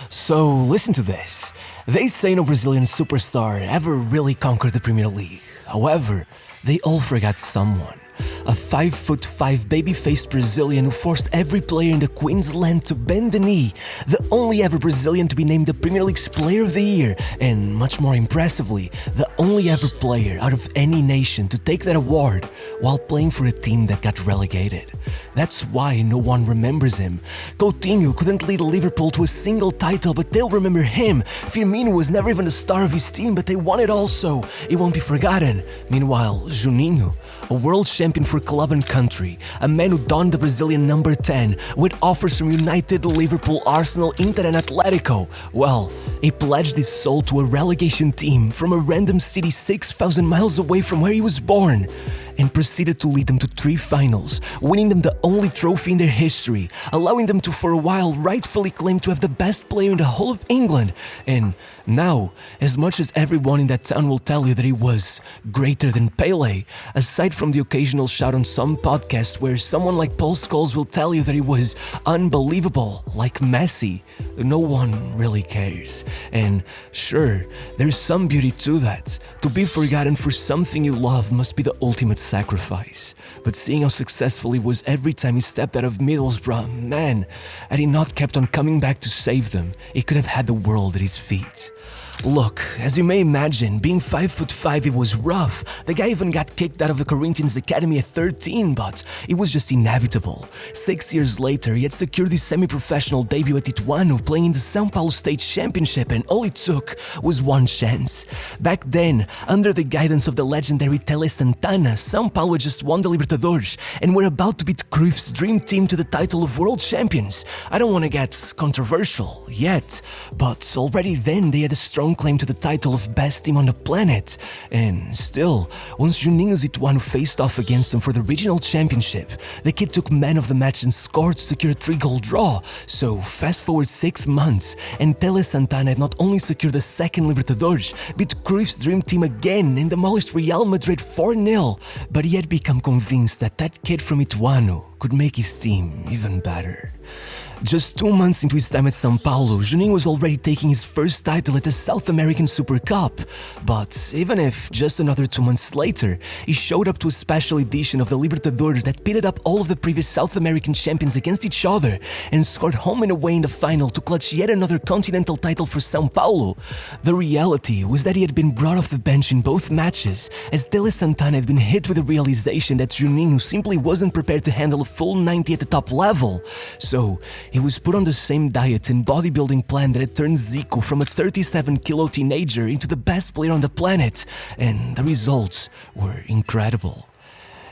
So listen to this. They say no Brazilian superstar ever really conquered the Premier League. However, they all forgot someone. A 5'5" baby-faced Brazilian who forced every player in the Queensland to bend the knee, the only ever Brazilian to be named the Premier League's Player of the Year, and much more impressively, the only ever player out of any nation to take that award while playing for a team that got relegated. That's why no one remembers him. Coutinho couldn't lead Liverpool to a single title, but they'll remember him. Firmino was never even the star of his team, but they won it also. It won't be forgotten. Meanwhile, Juninho, a world champion for club and country, a man who donned the Brazilian number 10 with offers from United, Liverpool, Arsenal, Inter and Atletico. Well, he pledged his soul to a relegation team from a random city 6,000 miles away from where he was born, and proceeded to lead them to 3 finals, winning them the only trophy in their history, allowing them to for a while rightfully claim to have the best player in the whole of England. And now, as much as everyone in that town will tell you that he was greater than Pele, aside from the occasional shout on some podcast where someone like Paul Scholes will tell you that he was unbelievable, like Messi, no one really cares. And sure, there's some beauty to that. To be forgotten for something you love must be the ultimate sacrifice. But seeing how successful he was every time he stepped out of Middlesbrough, man, had he not kept on coming back to save them, he could have had the world at his feet. Look, as you may imagine, being 5'5", it was rough. The guy even got kicked out of the Corinthians Academy at 13, but it was just inevitable. 6 years later, he had secured his semi-professional debut at Ituano, playing in the São Paulo State Championship, and all it took was one chance. Back then, under the guidance of the legendary Tele Santana, São Paulo had just won the Libertadores, and were about to beat Cruyff's dream team to the title of world champions. I don't want to get controversial yet, but already then they had a strong claim to the title of best team on the planet. And still, once Juninho's Ituano faced off against them for the regional championship, the kid took man of the match and scored to secure a 3-goal draw. So fast forward 6 months, and Tele Santana had not only secured the second Libertadores, beat Cruyff's dream team again and demolished Real Madrid 4-0, but he had become convinced that that kid from Ituano could make his team even better. Just 2 months into his time at São Paulo, Juninho was already taking his first title at the South American Super Cup. But even if just another 2 months later, he showed up to a special edition of the Libertadores that pitted up all of the previous South American champions against each other and scored home and away in the final to clutch yet another continental title for São Paulo, the reality was that he had been brought off the bench in both matches, as Tele Santana had been hit with the realization that Juninho simply wasn't prepared to handle a full 90 at the top level. So he was put on the same diet and bodybuilding plan that had turned Zico from a 37-kilo teenager into the best player on the planet, and the results were incredible.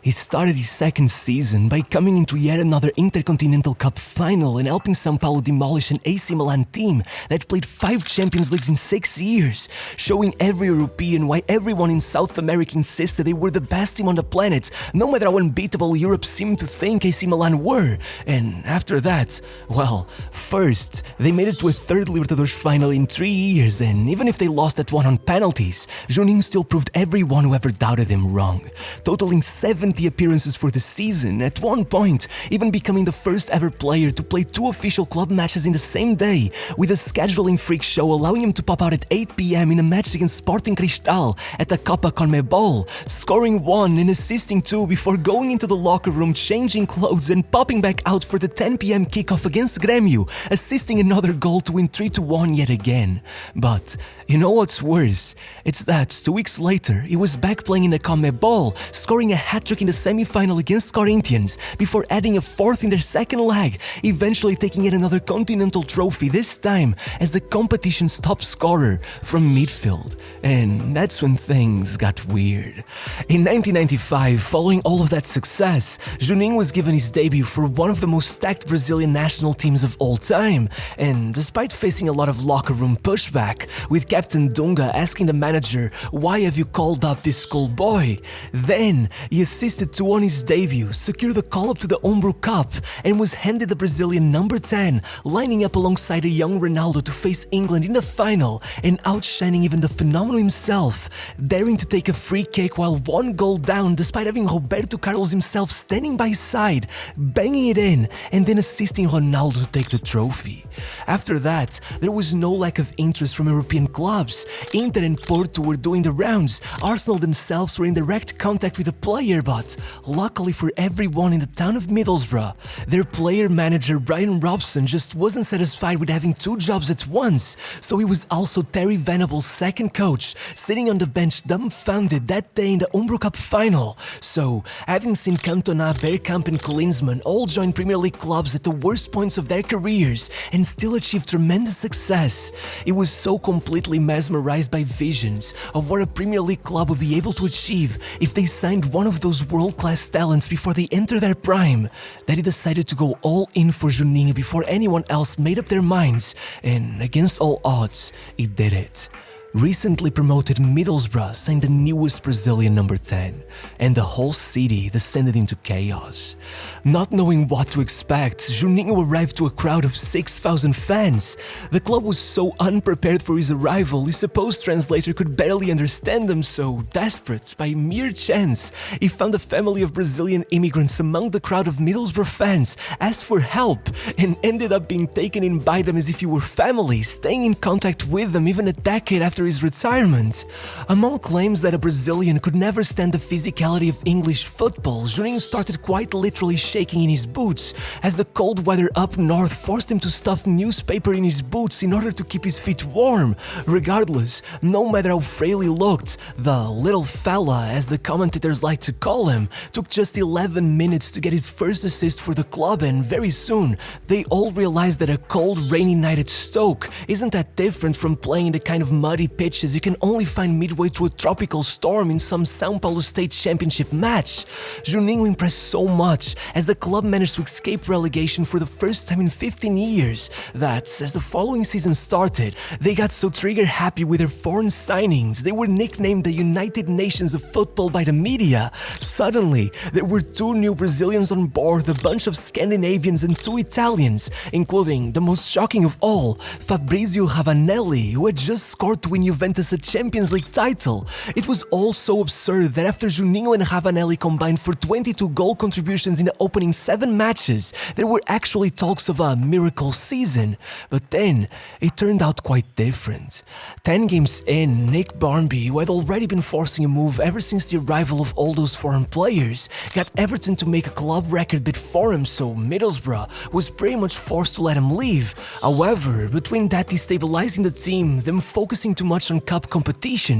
He started his second season by coming into yet another Intercontinental Cup final and helping São Paulo demolish an AC Milan team that played 5 Champions Leagues in 6 years, showing every European why everyone in South America insisted they were the best team on the planet, no matter how unbeatable Europe seemed to think AC Milan were. And after that, well, first, they made it to a 3rd Libertadores final in 3 years, and even if they lost that one on penalties, Juninho still proved everyone who ever doubted him wrong, totaling 70 appearances for the season, at one point even becoming the first ever player to play 2 official club matches in the same day, with a scheduling freak show allowing him to pop out at 8 p.m. in a match against Sporting Cristal at the Copa Conmebol, scoring 1 and assisting 2 before going into the locker room, changing clothes and popping back out for the 10 p.m. kickoff against Grêmio, assisting another goal to win 3-1 yet again. But you know what's worse? It's that 2 weeks later he was back playing in the Conmebol, scoring a hat-trick in the semi-final against Corinthians before adding a 4th in their second leg, eventually taking yet another continental trophy, this time as the competition's top scorer from midfield. And that's when things got weird. In 1995, following all of that success, Juninho was given his debut for one of the most stacked Brazilian national teams of all time, and despite facing a lot of locker room pushback, with Captain Dunga asking the manager, "Why have you called up this schoolboy?" Then he assisted assisted to on his debut, secured the call-up to the OVERPOWERED Cup, and was handed the Brazilian number 10, lining up alongside a young Ronaldo to face England in the final, and outshining even the phenomenal himself, daring to take a free kick while one goal down despite having Roberto Carlos himself standing by his side, banging it in, and then assisting Ronaldo to take the trophy. After that, there was no lack of interest from European clubs. Inter and Porto were doing the rounds, Arsenal themselves were in direct contact with the player, but luckily for everyone in the town of Middlesbrough, their player-manager Brian Robson just wasn't satisfied with having two jobs at once, so he was also Terry Venable's second coach, sitting on the bench dumbfounded that day in the OVERPOWERED Cup final. So, having seen Cantona, Bergkamp and Klinsmann all join Premier League clubs at the worst points of their careers and still achieve tremendous success, it was so completely mesmerized by visions of what a Premier League club would be able to achieve if they signed one of those world-class talents before they enter their prime, that he decided to go all in for Juninho before anyone else made up their minds, and against all odds, he did it. Recently promoted Middlesbrough signed the newest Brazilian number 10, and the whole city descended into chaos. Not knowing what to expect, Juninho arrived to a crowd of 6,000 fans. The club was so unprepared for his arrival, his supposed translator could barely understand him, so desperate, by mere chance, he found a family of Brazilian immigrants among the crowd of Middlesbrough fans, asked for help, and ended up being taken in by them as if he were family, staying in contact with them even a decade after his retirement. Among claims that a Brazilian could never stand the physicality of English football, Juninho started quite literally shaking in his boots, as the cold weather up north forced him to stuff newspaper in his boots in order to keep his feet warm. Regardless, no matter how frail he looked, the little fella, as the commentators like to call him, took just 11 minutes to get his first assist for the club, and very soon, they all realized that a cold, rainy night at Stoke isn't that different from playing in the kind of muddy pitches you can only find midway through a tropical storm in some São Paulo State Championship match. Juninho impressed so much as the club managed to escape relegation for the first time in 15 years that, as the following season started, they got so trigger-happy with their foreign signings they were nicknamed the United Nations of Football by the media. Suddenly, there were two new Brazilians on board, a bunch of Scandinavians and two Italians, including, the most shocking of all, Fabrizio Ravanelli, who had just scored to win Juventus a Champions League title. It was all so absurd that after Juninho and Ravanelli combined for 22 goal contributions in the opening 7 matches, there were actually talks of a miracle season. But then, it turned out quite different. 10 games in, Nick Barmby, who had already been forcing a move ever since the arrival of all those foreign players, got Everton to make a club record bid for him, so Middlesbrough was pretty much forced to let him leave. However, between that destabilizing the team, them focusing too much on cup competitions,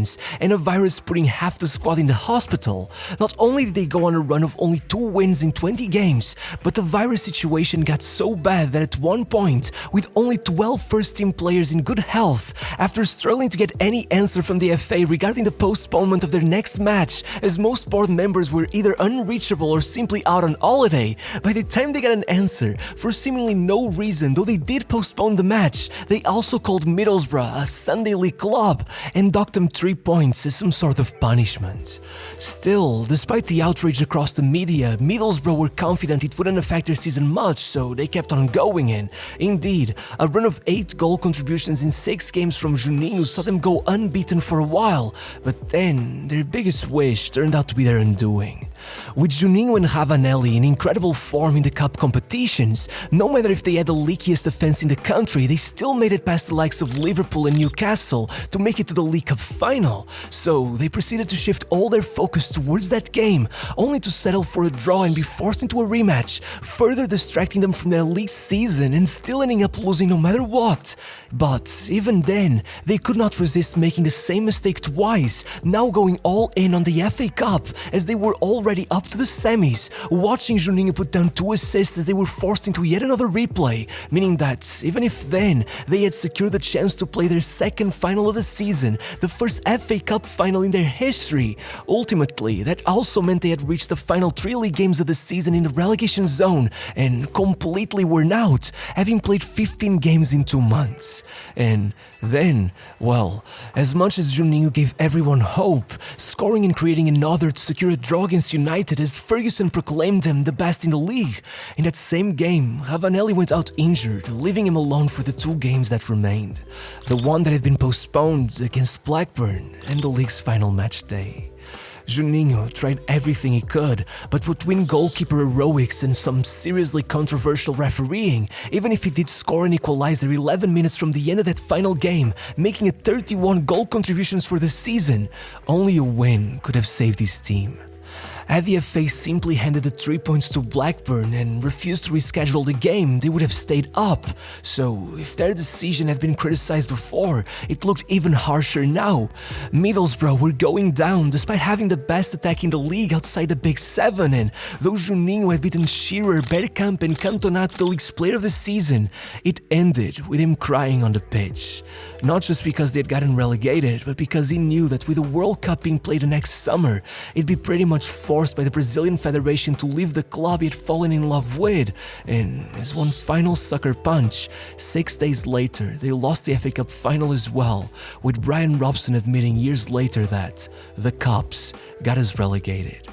and a virus putting half the squad in the hospital, not only did they go on a run of only 2 wins in 20 games, but the virus situation got so bad that at one point, with only 12 first-team players in good health, after struggling to get any answer from the FA regarding the postponement of their next match, as most board members were either unreachable or simply out on holiday, by the time they got an answer, for seemingly no reason, though they did postpone the match, they also called Middlesbrough a Sunday League club and docked them 3 points as some sort of punishment. Still, despite the outrage across the media, Middlesbrough were confident it wouldn't affect their season much, so they kept on going, and indeed, a run of 8 goal contributions in 6 games from Juninho saw them go unbeaten for a while, but then their biggest wish turned out to be their undoing. With Juninho and Ravanelli in incredible form in the cup competitions, no matter if they had the leakiest defense in the country, they still made it past the likes of Liverpool and Newcastle to make it to the League Cup final. So they proceeded to shift all their focus towards that game, only to settle for a draw and be forced into a rematch, further distracting them from their league season and still ending up losing no matter what. But even then, they could not resist making the same mistake twice, now going all in on the FA Cup as they were already up to the semis, watching Juninho put down 2 assists as they were forced into yet another replay, meaning that even if then they had secured the chance to play their second final of the the season, the first FA Cup final in their history. Ultimately, that also meant they had reached the final 3 league games of the season in the relegation zone and completely worn out, having played 15 games in 2 months. And then, well, as much as Juninho gave everyone hope, scoring and creating another to secure a draw against United as Ferguson proclaimed him the best in the league, in that same game, Ravanelli went out injured, leaving him alone for the 2 games that remained. The one that had been postponed against Blackburn and the league's final match day. Juninho tried everything he could, but between goalkeeper heroics and some seriously controversial refereeing, even if he did score an equalizer 11 minutes from the end of that final game, making it 31 goal contributions for the season, only a win could have saved his team. Had the FA simply handed the 3 points to Blackburn and refused to reschedule the game, they would have stayed up. So, if their decision had been criticized before, it looked even harsher now. Middlesbrough were going down despite having the best attack in the league outside the Big Seven, and though Juninho had beaten Shearer, Bergkamp and Cantona to the league's player of the season, it ended with him crying on the pitch. Not just because they had gotten relegated, but because he knew that with the World Cup being played the next summer, it'd be pretty much forced by the Brazilian Federation to leave the club he had fallen in love with, and as one final sucker punch, 6 days later they lost the FA Cup final as well, with Brian Robson admitting years later that the Cups got us relegated.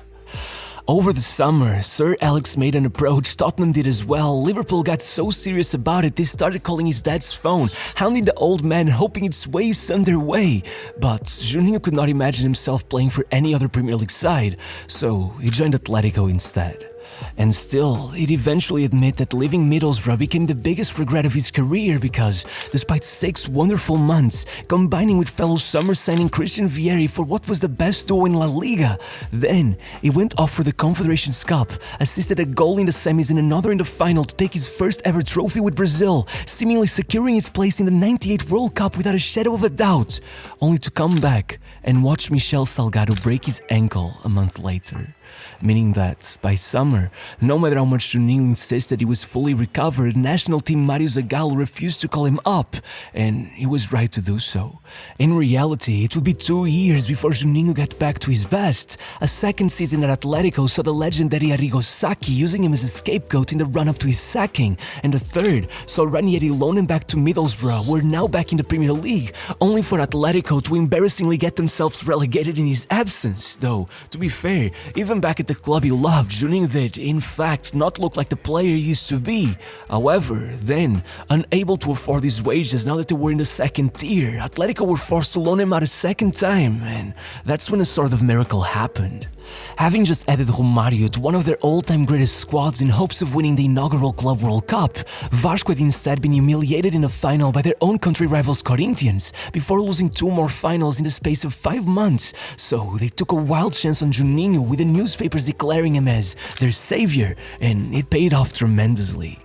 Over the summer, Sir Alex made an approach, Tottenham did as well. Liverpool got so serious about it they started calling his dad's phone, hounding the old man, hoping he'd sway his son their way. But Juninho could not imagine himself playing for any other Premier League side, so he joined Atletico instead. And still, he'd eventually admit that leaving Middlesbrough became the biggest regret of his career because, despite 6 wonderful months, combining with fellow summer signing Christian Vieri for what was the best duo in La Liga, then he went off for the Confederations Cup, assisted a goal in the semis and another in the final to take his first ever trophy with Brazil, seemingly securing his place in the '98 World Cup without a shadow of a doubt, only to come back and watch Michel Salgado break his ankle a month later. Meaning that, by summer, no matter how much Juninho insisted he was fully recovered, national team Mario Zagallo refused to call him up, and he was right to do so. In reality, it would be 2 years before Juninho got back to his best. A second season at Atletico saw the legendary Arrigo Sacchi using him as a scapegoat in the run-up to his sacking, and the third saw Ranieri loan him back to Middlesbrough, who are now back in the Premier League, only for Atletico to embarrassingly get themselves relegated in his absence. Though, to be fair, even back at the club he loved, Juninho did, in fact, not look like the player he used to be. However, then, unable to afford his wages now that they were in the second tier, Atletico were forced to loan him out a second time, and that's when a sort of miracle happened. Having just added Romário to one of their all-time greatest squads in hopes of winning the inaugural Club World Cup, Vasco had instead been humiliated in the final by their own country rivals Corinthians, before losing 2 more finals in the space of 5 months, so they took a wild chance on Juninho, with the newspapers declaring him as their savior, and it paid off tremendously.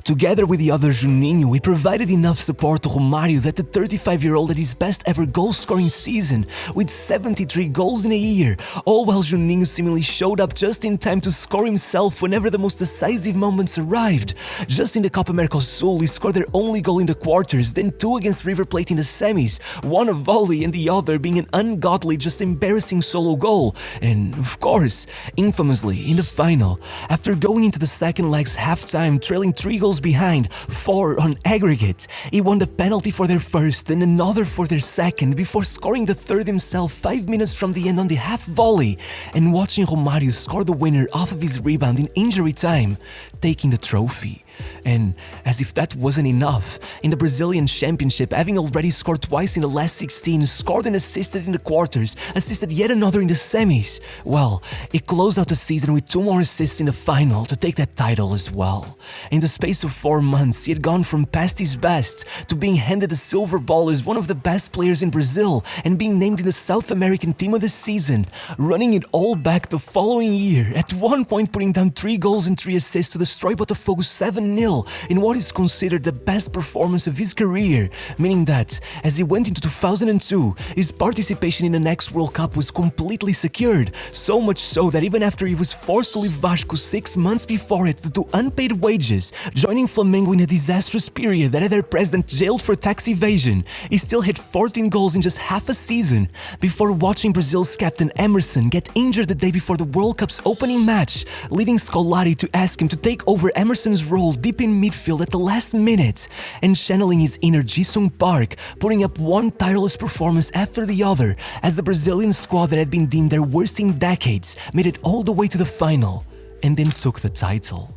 Together with the other Juninho, he provided enough support to Romário that the 35-year-old had his best ever goal-scoring season, with 73 goals in a year, all while Juninho seemingly showed up just in time to score himself whenever the most decisive moments arrived. Just in the Copa Mercosul, he scored their only goal in the quarters, then 2 against River Plate in the semis, one a volley and the other being an ungodly, just embarrassing solo goal. And, of course, infamously, in the final, after going into the second leg's halftime trailing 3 goals behind, 4 on aggregate, he won the penalty for their first and another for their second before scoring the third himself 5 minutes from the end on the half volley, and watching Romário score the winner off of his rebound in injury time, taking the trophy. And as if that wasn't enough, in the Brazilian Championship, having already scored twice in the last 16, scored and assisted in the quarters, assisted yet another in the semis. Well, he closed out the season with 2 more assists in the final to take that title as well. In the space of 4 months, he had gone from past his best to being handed the silver ball as one of the best players in Brazil and being named in the South American Team of the Season, running it all back the following year, at one point putting down 3 goals and 3 assists to destroy Botafogo's 7-0 1-0 in what is considered the best performance of his career, meaning that, as he went into 2002, his participation in the next World Cup was completely secured, so much so that even after he was forced to leave Vasco 6 months before it due to unpaid wages, joining Flamengo in a disastrous period that had their president jailed for tax evasion, he still hit 14 goals in just half a season, before watching Brazil's captain Emerson get injured the day before the World Cup's opening match, leading Scolari to ask him to take over Emerson's role deep in midfield at the last minute, and channeling his inner Jisung Park, putting up one tireless performance after the other as the Brazilian squad that had been deemed their worst in decades made it all the way to the final and then took the title.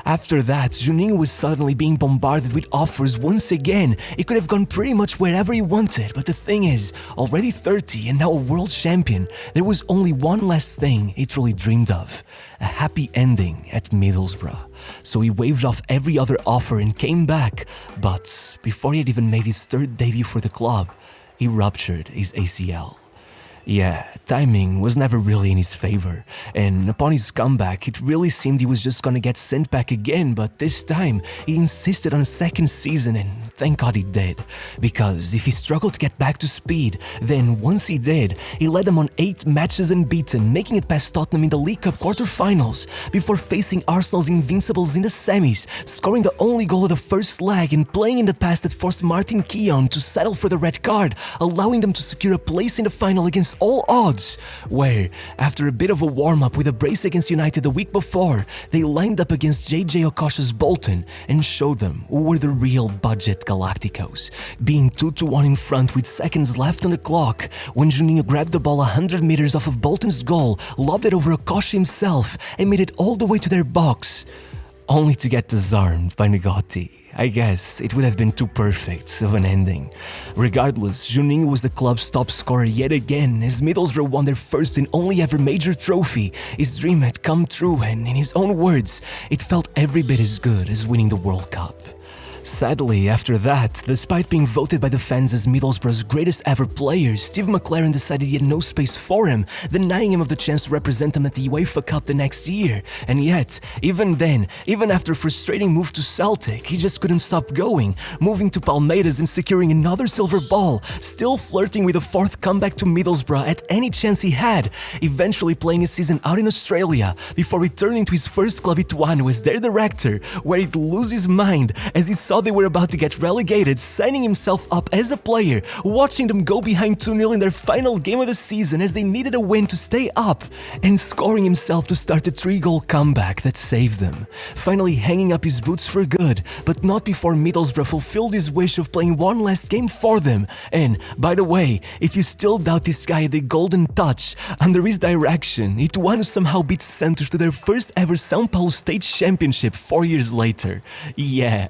After that, Juninho was suddenly being bombarded with offers once again. He could have gone pretty much wherever he wanted, but the thing is, already 30 and now a world champion, there was only one last thing he truly dreamed of: a happy ending at Middlesbrough. So he waved off every other offer and came back, but before he had even made his third debut for the club, he ruptured his ACL. Yeah, timing was never really in his favor, and upon his comeback, it really seemed he was just gonna get sent back again, but this time, he insisted on a second season, and thank God he did, because if he struggled to get back to speed, then once he did, he led them on 8 matches unbeaten, making it past Tottenham in the League Cup quarter-finals, before facing Arsenal's Invincibles in the semis, scoring the only goal of the first leg and playing in the pass that forced Martin Keown to settle for the red card, allowing them to secure a place in the final against all odds, where, after a bit of a warm-up with a brace against United the week before, they lined up against JJ Okocha's Bolton and showed them who were the real budget Galacticos, being 2-1 in front with seconds left on the clock when Juninho grabbed the ball 100 meters off of Bolton's goal, lobbed it over Okocha himself and made it all the way to their box, only to get disarmed by Ngotti. I guess it would have been too perfect of an ending. Regardless, Juninho was the club's top scorer yet again as Middlesbrough won their first and only ever major trophy. His dream had come true, and in his own words, it felt every bit as good as winning the World Cup. Sadly, after that, despite being voted by the fans as Middlesbrough's greatest ever player, Steve McLaren decided he had no space for him, denying him of the chance to represent him at the UEFA Cup the next year. And yet, even then, even after a frustrating move to Celtic, he just couldn't stop going, moving to Palmeiras and securing another silver ball, still flirting with a fourth comeback to Middlesbrough at any chance he had, eventually playing a season out in Australia, before returning to his first club Ituano as their director, where he'd lose his mind as he saw they were about to get relegated, signing himself up as a player, watching them go behind 2-0 in their final game of the season as they needed a win to stay up, and scoring himself to start a 3-goal comeback that saved them, finally hanging up his boots for good, but not before Middlesbrough fulfilled his wish of playing one last game for them. And, by the way, if you still doubt this guy had the golden touch, under his direction, Ituano somehow beat Santos to their first ever São Paulo State Championship 4 years later. Yeah.